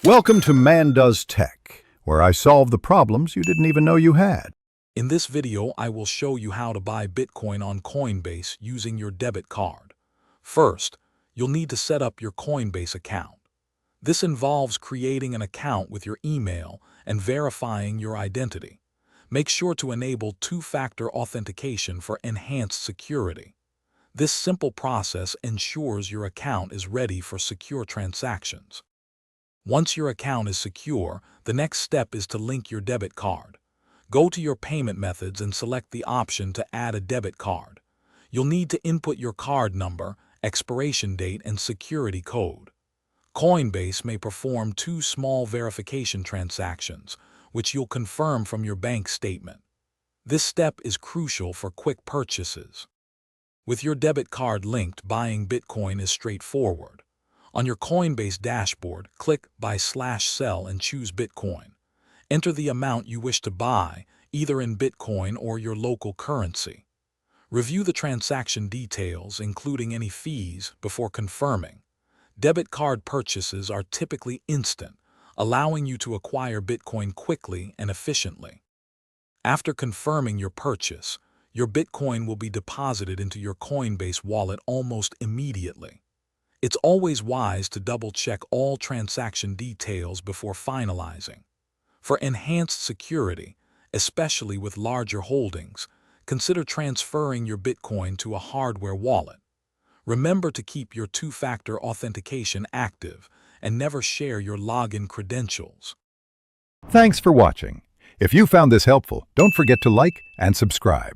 Welcome to Man Does Tech, where I solve the problems you didn't even know you had. In this video, I will show you how to buy Bitcoin on Coinbase using your debit card. First, you'll need to set up your Coinbase account. This involves creating an account with your email and verifying your identity. Make sure to enable two-factor authentication for enhanced security. This simple process ensures your account is ready for secure transactions. Once your account is secure, the next step is to link your debit card. Go to your payment methods and select the option to add a debit card. You'll need to input your card number, expiration date, and security code. Coinbase may perform two small verification transactions, which you'll confirm from your bank statement. This step is crucial for quick purchases. With your debit card linked, buying Bitcoin is straightforward. On your Coinbase dashboard, click Buy/Sell and choose Bitcoin. Enter the amount you wish to buy, either in Bitcoin or your local currency. Review the transaction details, including any fees, before confirming. Debit card purchases are typically instant, allowing you to acquire Bitcoin quickly and efficiently. After confirming your purchase, your Bitcoin will be deposited into your Coinbase wallet almost immediately. It's always wise to double-check all transaction details before finalizing. For enhanced security, especially with larger holdings, consider transferring your Bitcoin to a hardware wallet. Remember to keep your two-factor authentication active and never share your login credentials. Thanks for watching. If you found this helpful, don't forget to like and subscribe.